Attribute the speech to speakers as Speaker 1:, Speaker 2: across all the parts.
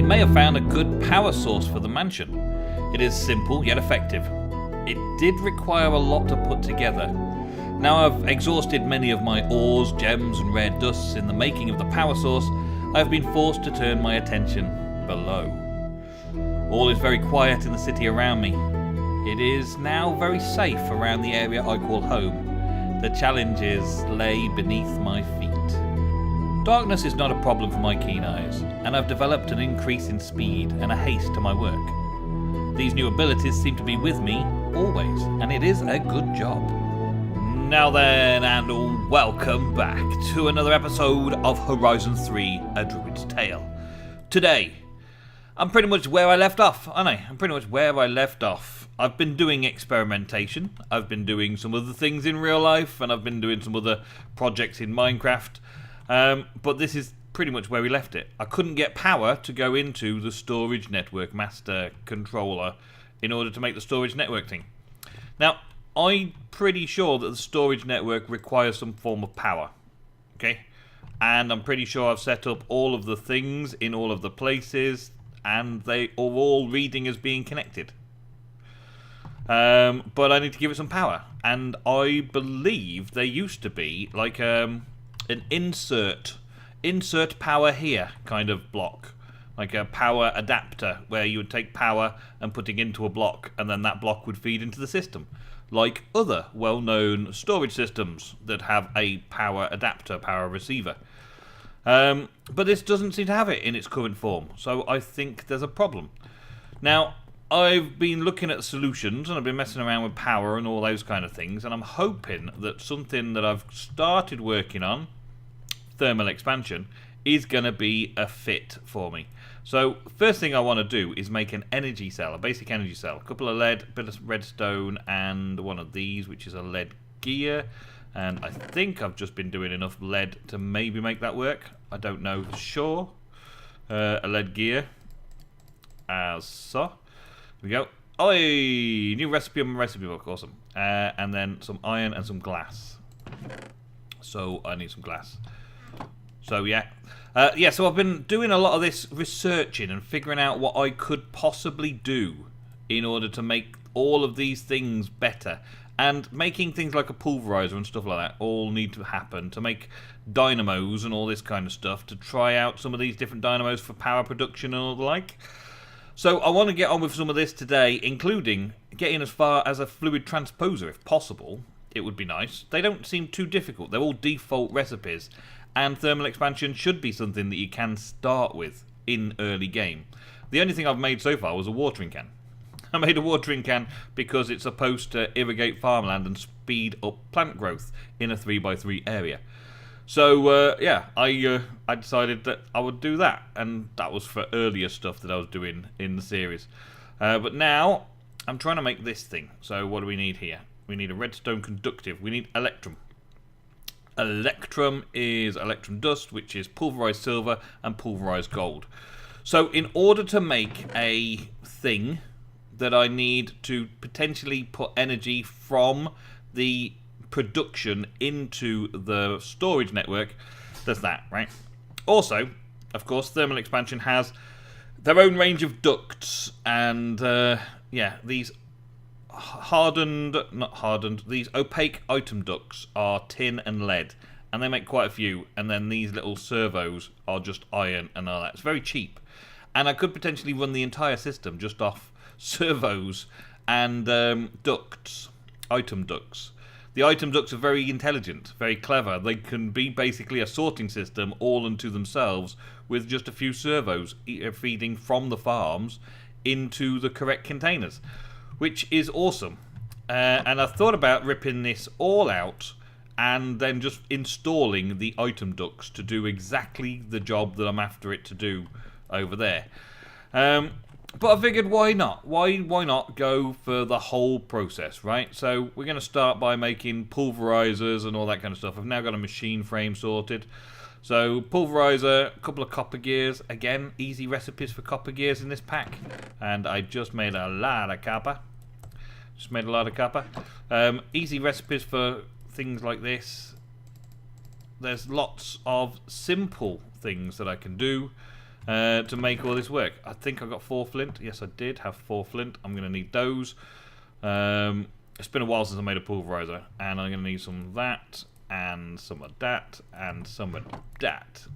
Speaker 1: It may have found a good power source for the mansion. It is simple yet effective. It did require a lot to put together. Now I've exhausted many of my ores, gems and rare dusts in the making of the power source, I've been forced to turn my attention below. All is very quiet in the city around me. It is now very safe around the area I call home. The challenges lay beneath my feet. Darkness is not a problem for my keen eyes, and I've developed an increase in speed and a haste to my work. These new abilities seem to be with me always, and it is a good job. Now then, and welcome back to another episode of Horizon 3, A Druid's Tale. Today, I'm pretty much where I left off, aren't I? I'm pretty much where I left off. I've been doing experimentation, I've been doing some other things in real life, and I've been doing some other projects in Minecraft. But this is pretty much where we left it. I couldn't get power to go into the storage network master controller in order to make the storage network thing. Now, I'm pretty sure that the storage network requires some form of power. Okay? And I'm pretty sure I've set up all of the things in all of the places, and they are all reading as being connected. But I need to give it some power. And I believe there used to be like an insert power here kind of block. Like a power adapter where you would take power and put it into a block, and then that block would feed into the system. Like other well-known storage systems that have a power adapter, power receiver. But this doesn't seem to have it in its current form, so I think there's a problem. Now, I've been looking at solutions, and I've been messing around with power and all those kind of things, and I'm hoping that something that I've started working on, thermal expansion, is going to be a fit for me. So, first thing I want to do is make an energy cell, a basic energy cell. A couple of lead, a bit of redstone, and one of these, which is a lead gear. And I think I've just been doing enough lead to maybe make that work. I don't know for sure. A lead gear. As so. Here we go. Oi! New recipe on my recipe book. Awesome. And then some iron and some glass. So, I need some glass. So, yeah. So I've been doing a lot of this researching and figuring out what I could possibly do in order to make all of these things better. And making things like a pulverizer and stuff like that all need to happen to make dynamos and all this kind of stuff, to try out some of these different dynamos for power production and all the like. So I want to get on with some of this today, including getting as far as a fluid transposer if possible. It would be nice. They don't seem too difficult. They're all default recipes. And thermal expansion should be something that you can start with in early game. The only thing I've made so far was a watering can. I made a watering can because it's supposed to irrigate farmland and speed up plant growth in a 3x3 area. So, I decided that I would do that. And that was for earlier stuff that I was doing in the series. But now, I'm trying to make this thing. So, what do we need here? We need a redstone conductive. We need electrum. Electrum is electrum dust, which is pulverized silver and pulverized gold. So in order to make a thing that I need to potentially put energy from the production into the storage network, there's that, right? Also, of course, thermal expansion has their own range of ducts, and these these opaque item ducts are tin and lead, and they make quite a few, and then these little servos are just iron and all that. It's very cheap, and I could potentially run the entire system just off servos and ducts, item ducts. The item ducts are very intelligent, very clever. They can be basically a sorting system all unto themselves with just a few servos feeding from the farms into the correct containers, which is awesome. And I thought about ripping this all out and then just installing the item ducts to do exactly the job that I'm after it to do over there. But I figured, why not? Why not go for the whole process, right? So we're going to start by making pulverizers and all that kind of stuff. I've now got a machine frame sorted. So pulverizer, a couple of copper gears. Again, easy recipes for copper gears in this pack. And I just made a lot of copper. Easy recipes for things like this. There's lots of simple things that I can do. to make all this work. I think I got 4 flint. Yes, I did have 4 flint. I'm going to need those. It's been a while since I made a pulverizer, and I'm going to need some of that, and some of that, and some of that.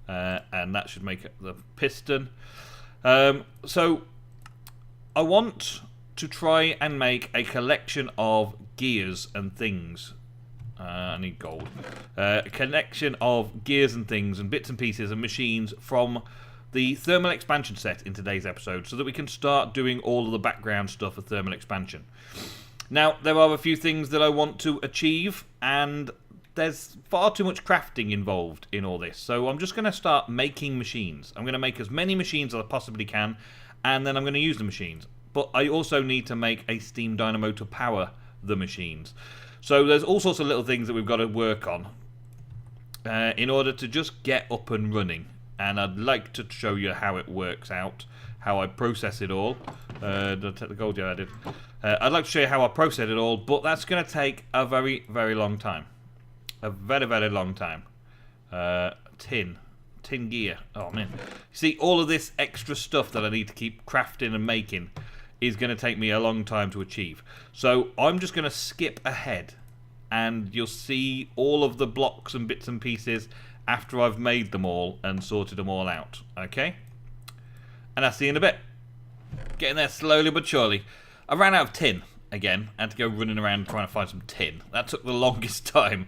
Speaker 1: And that should make it the piston. So I want to try and make a collection of gears and things. I need gold. A collection of gears and things and bits and pieces and machines from the thermal expansion set in today's episode, so that we can start doing all of the background stuff of thermal expansion. Now, there are a few things that I want to achieve, and there's far too much crafting involved in all this. So I'm just going to start making machines. I'm going to make as many machines as I possibly can, and then I'm going to use the machines. But I also need to make a steam dynamo to power the machines. So there's all sorts of little things that we've got to work on in order to just get up and running. And I'd like to show you how it works out, how I process it all. Did I take the gold? Yeah, I did. I'd like to show you how I process it all, but that's going to take a very, very long time. A very, very long time. Tin gear. Oh, man. See, all of this extra stuff that I need to keep crafting and making is going to take me a long time to achieve. So I'm just going to skip ahead, and you'll see all of the blocks and bits and pieces after I've made them all and sorted them all out. Okay? And I'll see you in a bit. Getting there slowly but surely. I ran out of tin again. I had to go running around trying to find some tin. That took the longest time.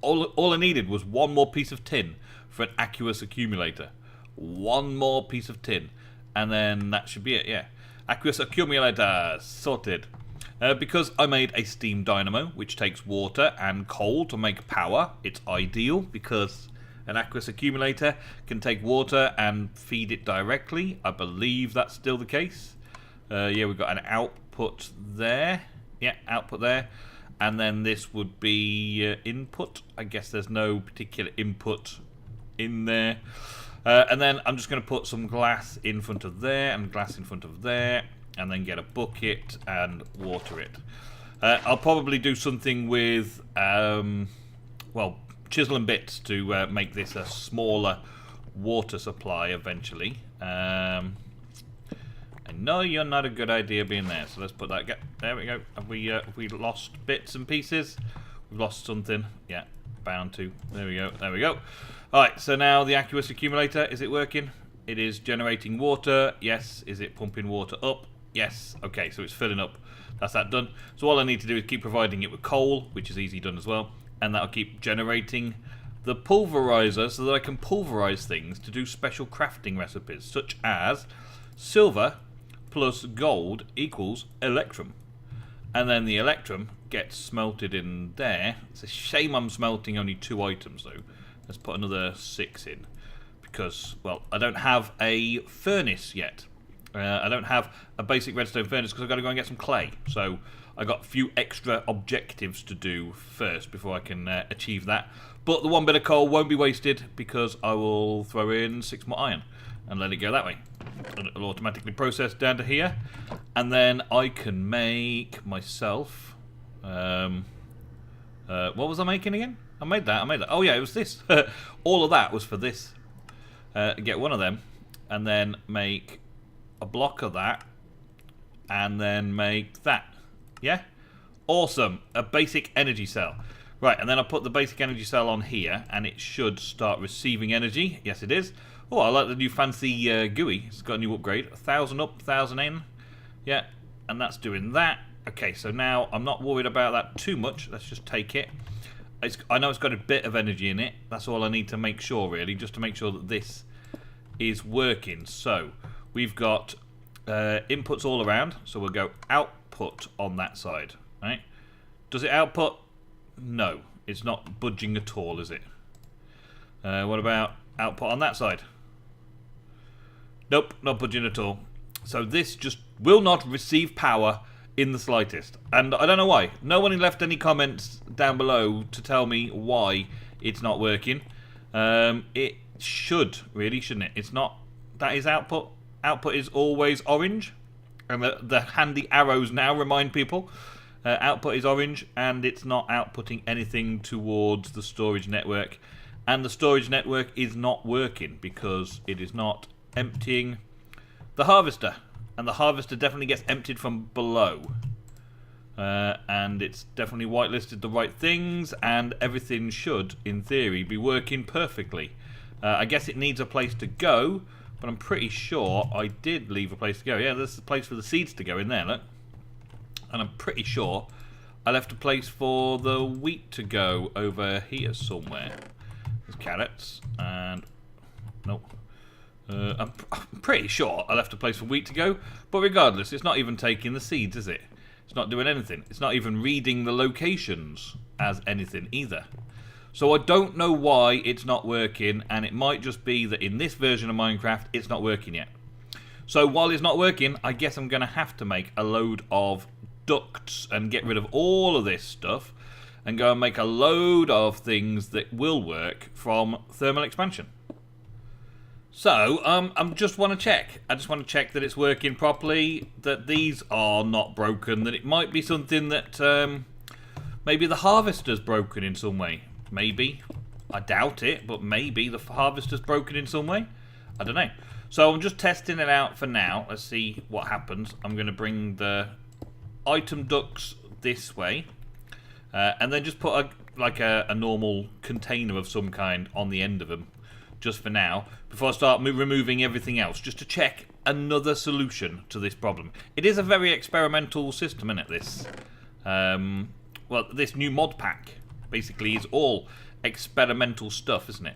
Speaker 1: All I needed was one more piece of tin for an aqueous accumulator. One more piece of tin. And then that should be it, yeah. Aqueous accumulator sorted. Because I made a steam dynamo, which takes water and coal to make power, it's ideal because an aqueous accumulator can take water and feed it directly. I believe that's still the case. Yeah, we've got an output there. Yeah, output there. And then this would be input. I guess there's no particular input in there. And then I'm just going to put some glass in front of there and glass in front of there, and then get a bucket and water it. I'll probably do something with, well, chisel and bits to make this a smaller water supply eventually. I know you're not a good idea being there, so let's put that. There we go. Have we lost bits and pieces? We've lost something. Yeah, bound to. There we go. There we go. Alright, so now the aqueous accumulator, is it working? It is generating water. Yes. Is it pumping water up? Yes. Okay, so it's filling up. That's that done. So all I need to do is keep providing it with coal, which is easy done as well. And that'll keep generating the pulverizer so that I can pulverize things to do special crafting recipes, such as silver plus gold equals electrum. And then the electrum gets smelted in there. It's a shame I'm smelting only 2 items though. Let's put another 6 in. Because, well, I don't have a furnace yet. I don't have a basic redstone furnace because I've got to go and get some clay. So I've got a few extra objectives to do first before I can achieve that. But the 1 bit of coal won't be wasted because I will throw in 6 more iron and let it go that way. And it'll automatically process down to here. And then I can make myself... what was I making again? I made that. Oh yeah, it was this. All of that was for this. Get one of them, and then make a block of that, and then make that. Yeah? Awesome. A basic energy cell. Right, and then I'll put the basic energy cell on here, and it should start receiving energy. Yes, it is. Oh, I like the new fancy GUI. It's got a new upgrade. 1,000 up, 1,000 in. Yeah, and that's doing that. Okay, so now I'm not worried about that too much. Let's just take it. I know it's got a bit of energy in it. That's all I need to make sure, really, just to make sure that this is working. So we've got inputs all around. So we'll go output on that side. Right? Does it output? No, it's not budging at all, is it? What about output on that side? Nope, not budging at all. So this just will not receive power in the slightest. And I don't know why. No one left any comments down below to tell me why it's not working. It should, really, shouldn't it? It's not. That is output. Output is always orange. And the handy arrows now remind people. Output is orange, and it's not outputting anything towards the storage network. and the storage network is not working because it is not emptying the harvester, and the harvester definitely gets emptied from below. And it's definitely whitelisted the right things, and everything should, in theory, be working perfectly. I guess it needs a place to go, but I'm pretty sure I did leave a place to go. Yeah, there's a place for the seeds to go in there, look. And I'm pretty sure I left a place for the wheat to go over here somewhere. There's carrots, and... nope. I'm pretty sure I left a place for wheat to go, but regardless, it's not even taking the seeds, is it? It's not doing anything. It's not even reading the locations as anything either. So I don't know why it's not working, and it might just be that in this version of Minecraft, it's not working yet. So while it's not working, I guess I'm going to have to make a load of ducts and get rid of all of this stuff and go and make a load of things that will work from thermal expansion. So, I just want to check. I just want to check that it's working properly, that these are not broken, that it might be something that maybe the harvester's broken in some way. Maybe. I doubt it, but maybe the harvester's broken in some way. I don't know. So I'm just testing it out for now. Let's see what happens. I'm going to bring the item ducts this way, and then just put a normal container of some kind on the end of them, just for now, before I start removing everything else, just to check another solution to this problem. It is a very experimental system, isn't it, this? Well, this new mod pack basically is all experimental stuff, isn't it?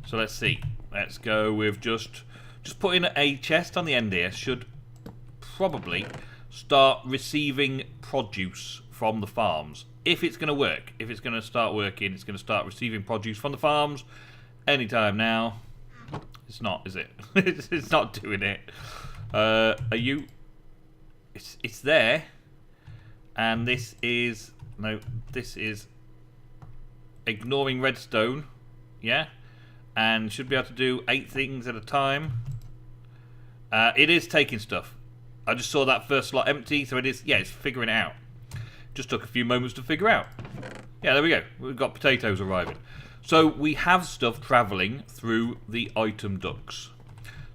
Speaker 1: So let's see. Let's go with just putting a chest on the end here should probably start receiving produce from the farms. If it's going to work, if it's going to start working, it's going to start receiving produce from the farms anytime now. It's not, is it? It's not doing it. Are you... It's there. And this is... No, this is ignoring redstone. Yeah? And should be able to do 8 things at a time. It is taking stuff. I just saw that first slot empty, so it is... Yeah, it's figuring it out. Just took a few moments to figure out. Yeah, there we go. We've got potatoes arriving. So we have stuff travelling through the item ducts.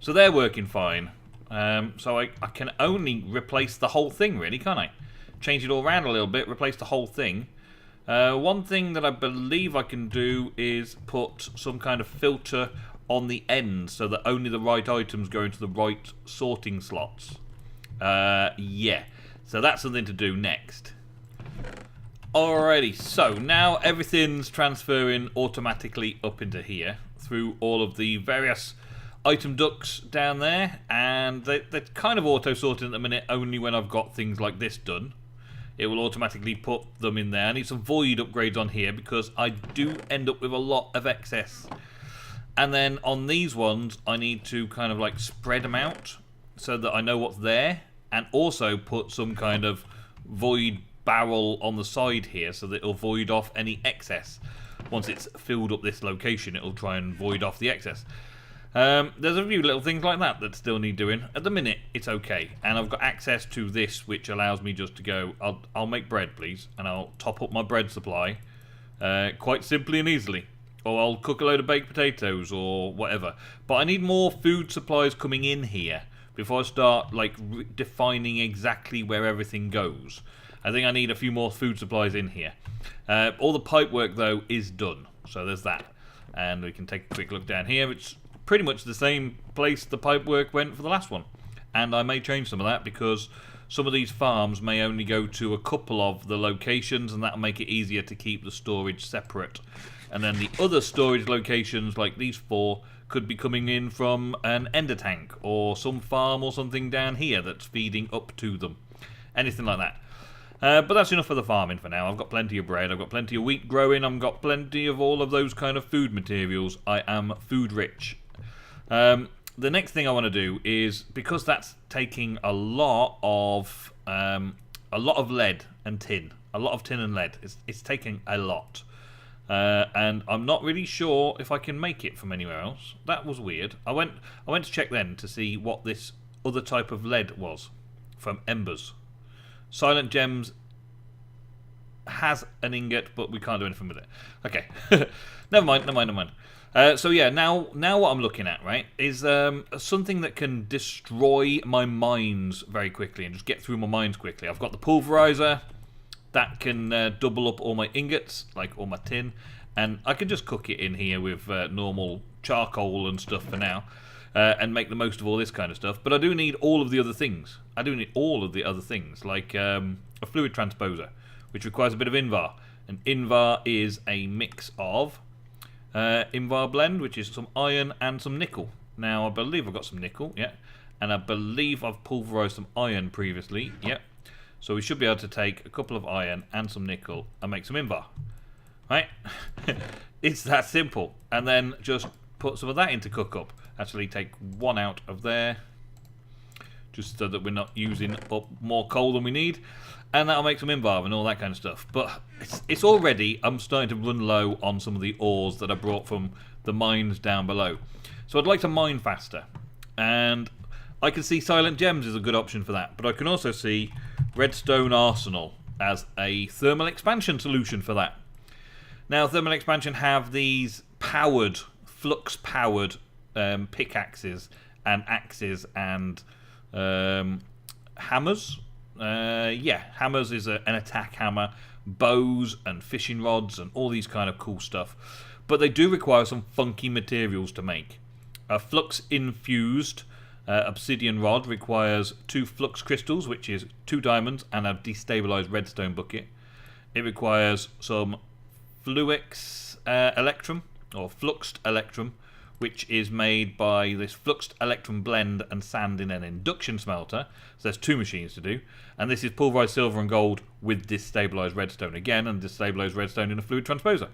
Speaker 1: So they're working fine. So I can only replace the whole thing, really, can't I? Change it all around a little bit, replace the whole thing. One thing that I believe I can do is put some kind of filter on the end so that only the right items go into the right sorting slots. Yeah. So that's something to do next. Alrighty, so now everything's transferring automatically up into here through all of the various item ducts down there, and they're kind of auto-sorting at the minute only when I've got things like this done. It will automatically put them in there. I need some void upgrades on here because I do end up with a lot of excess. And then on these ones, I need to kind of like spread them out so that I know what's there, and also put some kind of void barrel on the side here so that it'll void off any excess. Once it's filled up this location, it'll try and void off the excess. There's a few little things like that that still need doing. At the minute, it's okay, and I've got access to this, which allows me just to go, I'll make bread, please, and I'll top up my bread supply quite simply and easily. Or I'll cook a load of baked potatoes or whatever. But I need more food supplies coming in here before I start like defining exactly where everything goes. I think I need a few more food supplies in here. All the pipe work, though, is done. So there's that. And we can take a quick look down here. It's pretty much the same place the pipe work went for the last one. And I may change some of that because some of these farms may only go to a couple of the locations, and that'll make it easier to keep the storage separate. And then the other storage locations, like these 4, could be coming in from an ender tank or some farm or something down here that's feeding up to them. Anything like that. But that's enough for the farming for now. I've got plenty of bread, I've got plenty of wheat growing, I've got plenty of all of those kind of food materials. I am food rich. The next thing I want to do is, because that's taking a lot of lead and tin. A lot of tin and lead. It's taking a lot. And I'm not really sure if I can make it from anywhere else. That was weird. I went to check then to see what this other type of lead was from embers. Silent gems has an ingot, but we can't do anything with it. Okay, never mind. So yeah, now what I'm looking at, right, is something that can destroy my mines very quickly and just get through my mines quickly. I've got the pulverizer that can double up all my ingots, like all my tin, and I can just cook it in here with normal charcoal and stuff for now, and make the most of all this kind of stuff. But I do need all of the other things. Like a fluid transposer, which requires a bit of Invar. And Invar is a mix of Invar blend, which is some iron and some nickel. Now, I believe I've got some nickel, yeah. And I believe I've pulverized some iron previously, yeah. So we should be able to take a couple of iron and some nickel and make some Invar. Right? It's that simple. And then just put some of that into cook up. Actually take one out of there, just so that we're not using up more coal than we need. And that'll make some Invar and all that kind of stuff. But it's already, I'm starting to run low on some of the ores that I brought from the mines down below. So I'd like to mine faster. And I can see Silent Gems is a good option for that. But I can also see Redstone Arsenal as a thermal expansion solution for that. Now, thermal expansion have these powered, flux-powered pickaxes and axes and hammers. Hammers is an attack hammer, bows and fishing rods and all these kind of cool stuff. But they do require some funky materials to make. A flux-infused obsidian rod requires 2 flux crystals, which is 2 diamonds and a destabilized redstone bucket. It requires some fluix electrum, or fluxed electrum, which is made by this fluxed electrum blend and sand in an induction smelter. So there's 2 machines to do. And this is pulverized silver and gold with destabilized redstone again, and destabilized redstone in a fluid transposer.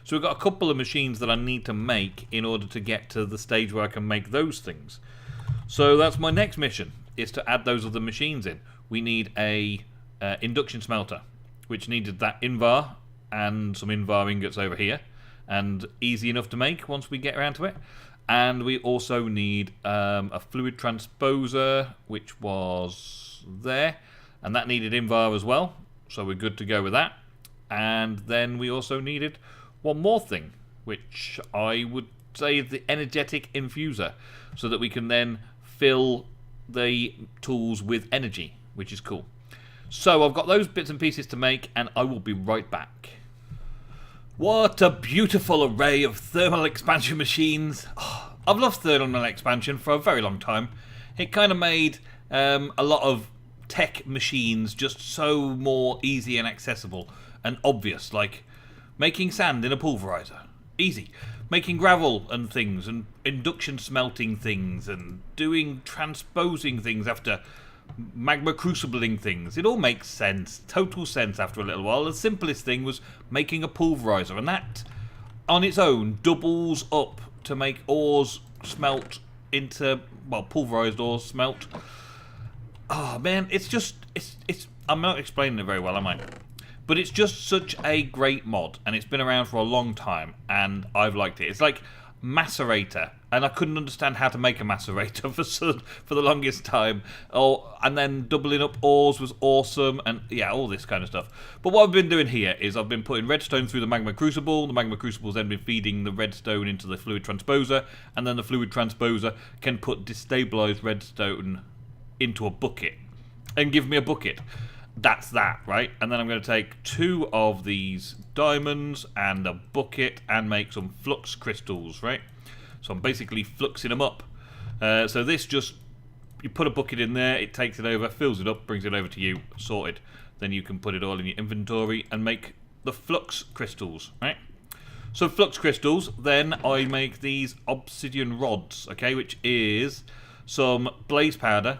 Speaker 1: So we've got a couple of machines that I need to make in order to get to the stage where I can make those things. So that's my next mission, is to add those other machines in. We need a induction smelter, which needed that Invar and some Invar ingots over here. And easy enough to make once we get around to it. And we also need a fluid transposer, which was there, and that needed Invar as well, so we're good to go with that. And then we also needed one more thing, which I would say is the energetic infuser, so that we can then fill the tools with energy, which is cool. So I've got those bits and pieces to make, and I will be right back. What a beautiful array of thermal expansion machines. Oh, I've loved thermal expansion for a very long time. It kind of made a lot of tech machines just so more easy and accessible and obvious, like making sand in a pulverizer. Easy. Making gravel and things, and induction smelting things, and doing transposing things after magma crucibling things. It all makes sense, total sense after a little while. The simplest thing was making a pulverizer, and that on its own doubles up to make ores smelt into, well, pulverized ores smelt. Oh man, it's I'm not explaining it very well, am I? But it's just such a great mod, and it's been around for a long time, and I've liked it. It's like macerator, and I couldn't understand how to make a macerator for the longest time. And then doubling up ores was awesome, and yeah, all this kind of stuff. But what I've been doing here is I've been putting redstone through the magma crucible. The magma crucible's then been feeding the redstone into the fluid transposer, and then the fluid transposer can put destabilized redstone into a bucket and give me a bucket. That's that, right? And then I'm going to take 2 of these diamonds and a bucket and make some flux crystals, right? So I'm basically fluxing them up. So this just, you put a bucket in there, it takes it over, fills it up, brings it over to you, sorted. Then you can put it all in your inventory and make the flux crystals, right? So flux crystals, then I make these obsidian rods, okay, which is some blaze powder,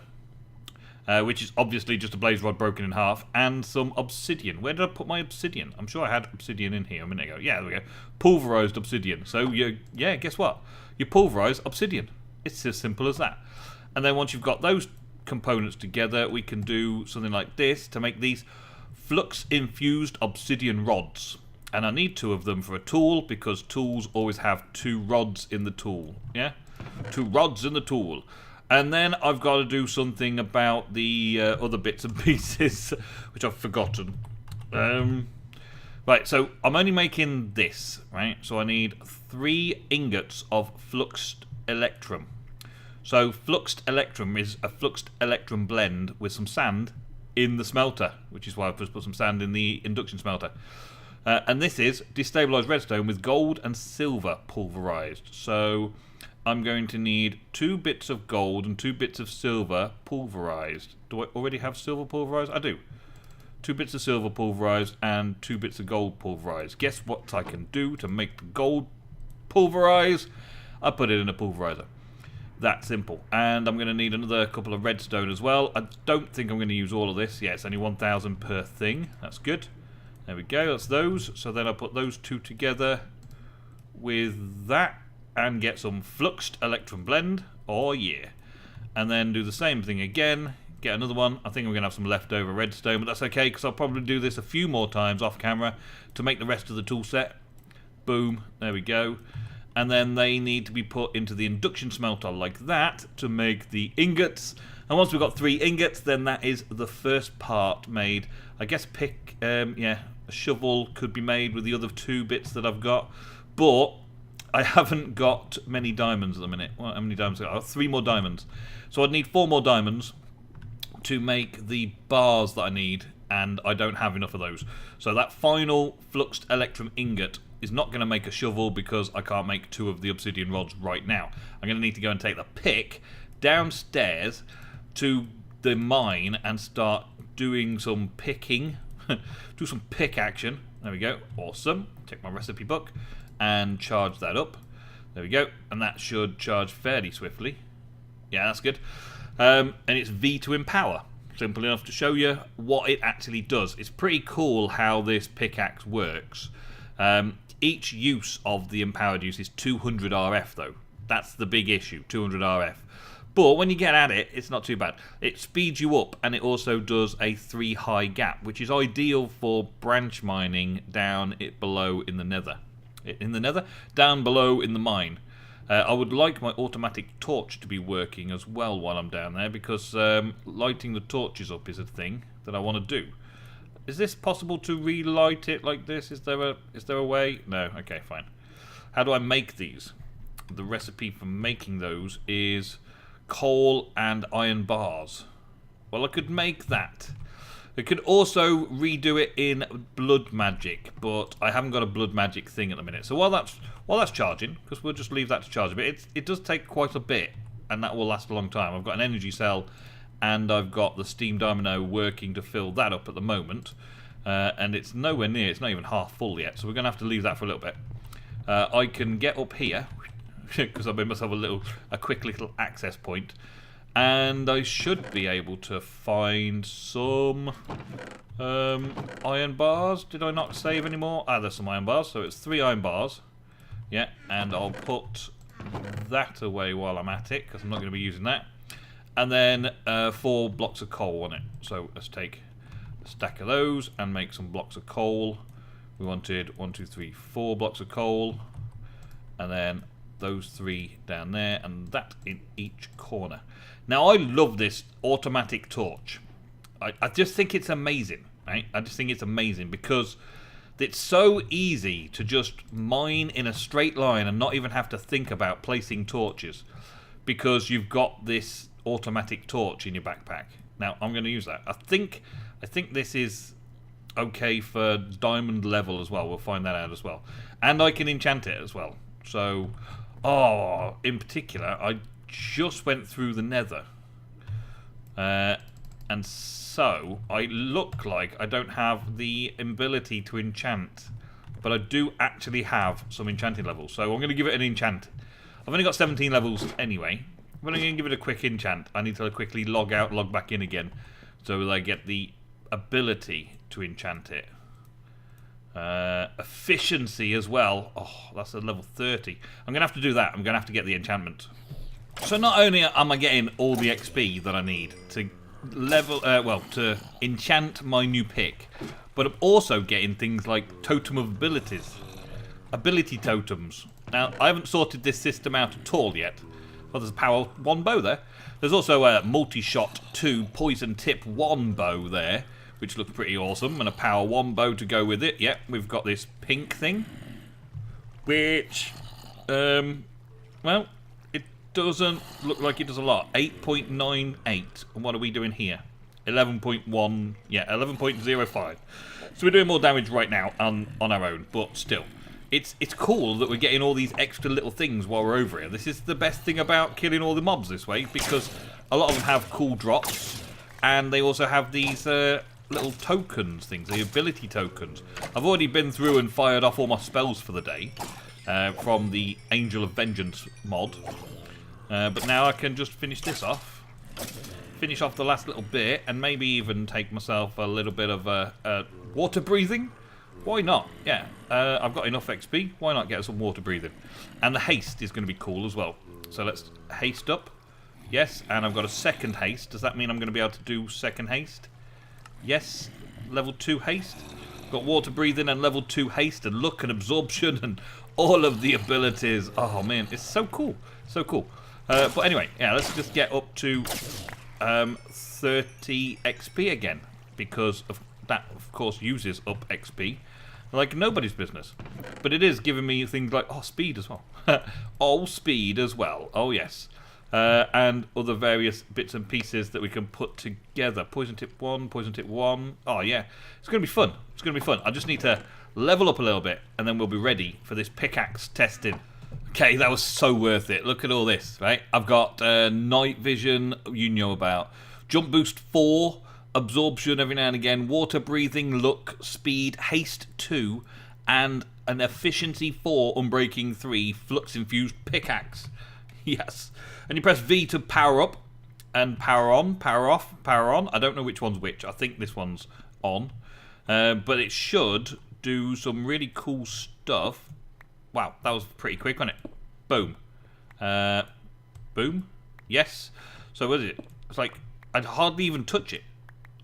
Speaker 1: which is obviously just a blaze rod broken in half, and some obsidian. Where did I put my obsidian? I'm sure I had obsidian in here a minute ago. Yeah, there we go. Pulverized obsidian. So, yeah, guess what? You pulverize obsidian. It's as simple as that. And then once you've got those components together, we can do something like this to make these flux-infused obsidian rods. And I need 2 of them for a tool, because tools always have 2 rods in the tool. Yeah? 2 rods in the tool. And then I've got to do something about the other bits and pieces, which I've forgotten. Right, so I'm only making this, right? So I need 3 ingots of fluxed electrum. So fluxed electrum is a fluxed electrum blend with some sand in the smelter, which is why I've just put some sand in the induction smelter. And this is destabilized redstone with gold and silver pulverized. So I'm going to need 2 bits of gold and 2 bits of silver pulverized. Do I already have silver pulverized? I do. 2 bits of silver pulverized and 2 bits of gold pulverized. Guess what I can do to make the gold pulverize? I put it in a pulverizer. That simple. And I'm going to need another couple of redstone as well. I don't think I'm going to use all of this. Yeah, it's only 1,000 per thing. That's good. There we go. That's those. So then I'll put those 2 together with that and get some fluxed electrum blend. Oh yeah. And then do the same thing again. Get another one. I think I'm going to have some leftover redstone, but that's okay because I'll probably do this a few more times off camera to make the rest of the tool set. Boom. There we go. And then they need to be put into the induction smelter like that to make the ingots. And once we've got 3 ingots, then that is the first part made. I guess a shovel could be made with the other 2 bits that I've got. But I haven't got many diamonds at the minute. Well, how many diamonds? I've got 3 more diamonds. So I'd need 4 more diamonds to make the bars that I need, and I don't have enough of those. So that final fluxed electrum ingot is not going to make a shovel because I can't make 2 of the obsidian rods right now. I'm going to need to go and take the pick downstairs to the mine and start doing some picking. Do some pick action. There we go. Awesome. Take my recipe book and charge that up. There we go. And that should charge fairly swiftly. Yeah, that's good. And it's V to empower. Simple enough to show you what it actually does. It's pretty cool how this pickaxe works. Each use of the empowered use is 200 RF though. That's the big issue, 200 RF. But when you get at it, it's not too bad. It speeds you up, and it also does a 3 high gap, which is ideal for branch mining down below in the nether. In the nether? Down below in the mine. I would like my automatic torch to be working as well while I'm down there, because lighting the torches up is a thing that I want to do. Is this possible to relight it like this? Is there a way? No. Okay, fine. How do I make these? The recipe for making those is coal and iron bars. Well, I could make that. I could also redo it in blood magic, but I haven't got a blood magic thing at the minute. So while that's charging, because we'll just leave that to charge a bit, it does take quite a bit, and that will last a long time. I've got an energy cell, and I've got the steam dynamo working to fill that up at the moment, and it's nowhere near, it's not even half full yet, so we're going to have to leave that for a little bit. I can get up here, because I've made myself a quick little access point, and I should be able to find some iron bars. Did I not save any more? Ah, there's some iron bars, so it's 3 iron bars. Yeah, and I'll put that away while I'm at it, because I'm not going to be using that. And then 4 blocks of coal on it. So let's take a stack of those and make some blocks of coal. We wanted 1, 2, 3, 4 blocks of coal, and then those 3 down there, and that in each corner. Now I love this automatic torch. I just think it's amazing, right? I just think it's amazing because it's so easy to just mine in a straight line and not even have to think about placing torches, because you've got this automatic torch in your backpack. Now I'm going to use that. I think this is okay for diamond level as well. We'll find that out as well, and I can enchant it as well. So, in particular, I just went through the nether, and so I look like I don't have the ability to enchant, but I do actually have some enchanting levels. So I'm going to give it an enchant. I've only got 17 levels anyway, but I'm going to give it a quick enchant. I need to quickly log out, log back in again, so that I get the ability to enchant it. Efficiency as well. Oh, that's a level 30. I'm going to have to do that. I'm going to have to get the enchantment. So not only am I getting all the XP that I need to level, to enchant my new pick, but I'm also getting things like totem of abilities, ability totems. Now I haven't sorted this system out at all yet. Well, there's a power 1 bow there. There's also a multi-shot 2 poison tip 1 bow there, which looks pretty awesome, and a power 1 bow to go with it. Yep, we've got this pink thing, which, well, it doesn't look like it does a lot. 8.98, and what are we doing here? 11.1, yeah, 11.05. So we're doing more damage right now on our own, but still. It's cool that we're getting all these extra little things while we're over here. This is the best thing about killing all the mobs this way, because a lot of them have cool drops, and they also have these little tokens things, the ability tokens. I've already been through and fired off all my spells for the day from the Angel of Vengeance mod. But now I can just finish this off. Finish off the last little bit, and maybe even take myself a little bit of water breathing. Why not? Yeah, I've got enough XP. Why not get some water breathing? And the haste is going to be cool as well. So let's haste up. Yes, and I've got a second haste. Does that mean I'm going to be able to do second haste? Yes, level 2 haste. Got water breathing and level 2 haste and look and absorption and all of the abilities. Oh man, it's so cool. So cool. But anyway, yeah, let's just get up to 30 XP again, because that, of course, uses up XP like nobody's business. But it is giving me things like, oh, speed as well. Oh, speed as well. Oh, yes. And other various bits and pieces that we can put together. Poison tip 1, poison tip 1. Oh, yeah. It's going to be fun. It's going to be fun. I just need to level up a little bit, and then we'll be ready for this pickaxe testing. Okay, that was so worth it. Look at all this, right? I've got night vision, you know about. Jump boost 4. Absorption every now and again, water breathing, look, speed, haste 2, and an efficiency 4, unbreaking 3, flux infused pickaxe. Yes. And you press V to power up, and power on, power off, power on. I don't know which one's which. I think this one's on. But it should do some really cool stuff. Wow, that was pretty quick, wasn't it? Boom. Boom. Yes. So what is it? It's like, I'd hardly even touch it.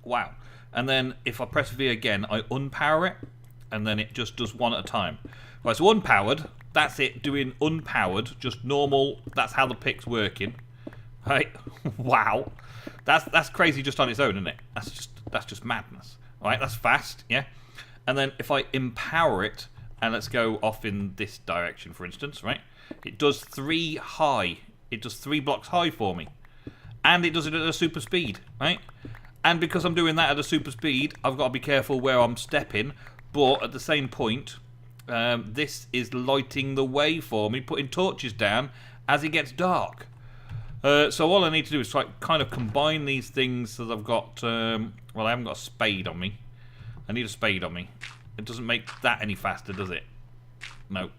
Speaker 1: Wow. And then if I press V again, I unpower it, and then it just does one at a time. Right, so unpowered, that's it, doing unpowered, just normal, that's how the pick's working. Right? Wow. That's crazy just on its own, isn't it? That's just madness. Alright, that's fast, yeah? And then if I empower it, and let's go off in this direction, for instance, right? It does 3 high. It does 3 blocks high for me. And it does it at a super speed, right? And because I'm doing that at a super speed, I've got to be careful where I'm stepping. But at the same point, this is lighting the way for me, putting torches down as it gets dark. So all I need to do is like kind of combine these things that I've got. Well, I haven't got a spade on me. I need a spade on me. It doesn't make that any faster, does it? No.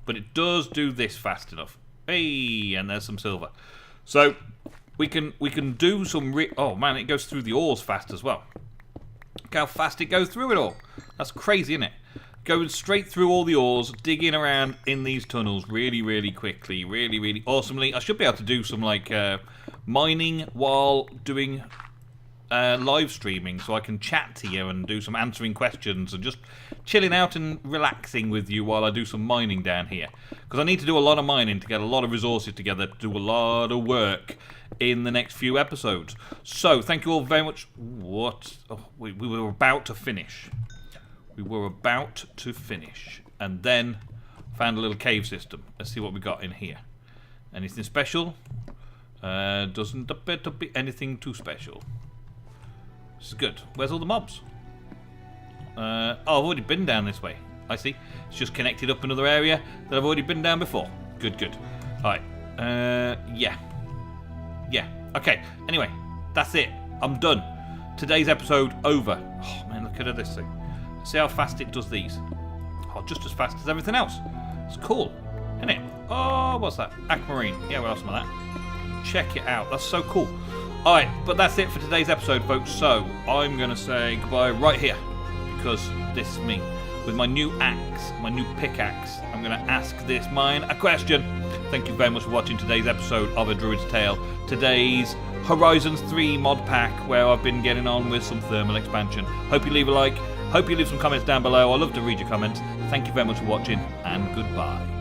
Speaker 1: But it does do this fast enough. Hey, and there's some silver. So we can do some oh man, it goes through the ores fast as well. Look how fast it goes through it all. That's crazy, isn't it? Going straight through all the ores, digging around in these tunnels really, really quickly, really, really awesomely. I should be able to do some like mining while doing live streaming, so I can chat to you and do some answering questions and just chilling out and relaxing with you while I do some mining down here. Because I need to do a lot of mining to get a lot of resources together to do a lot of work in the next few episodes. So, thank you all very much. What? Oh, we were about to finish. We were about to finish. And then found a little cave system. Let's see what we got in here. Anything special? Doesn't appear to be anything too special. This is good. Where's all the mobs? Oh, I've already been down this way. I see. It's just connected up another area that I've already been down before. Good, good. Alright. Yeah. Yeah. Okay. Anyway, that's it. I'm done. Today's episode over. Oh, man, look at this thing. See how fast it does these. Oh, just as fast as everything else. It's cool, isn't it? Oh, what's that? Aquamarine. Yeah, what else am I that? Check it out. That's so cool. Alright, but that's it for today's episode, folks. So, I'm going to say goodbye right here. Because this is me. With my new axe, my new pickaxe, I'm going to ask this mine a question. Thank you very much for watching today's episode of A Druid's Tale. Today's Horizons 3 mod pack, where I've been getting on with some thermal expansion. Hope you leave a like. Hope you leave some comments down below. I love to read your comments. Thank you very much for watching, and goodbye.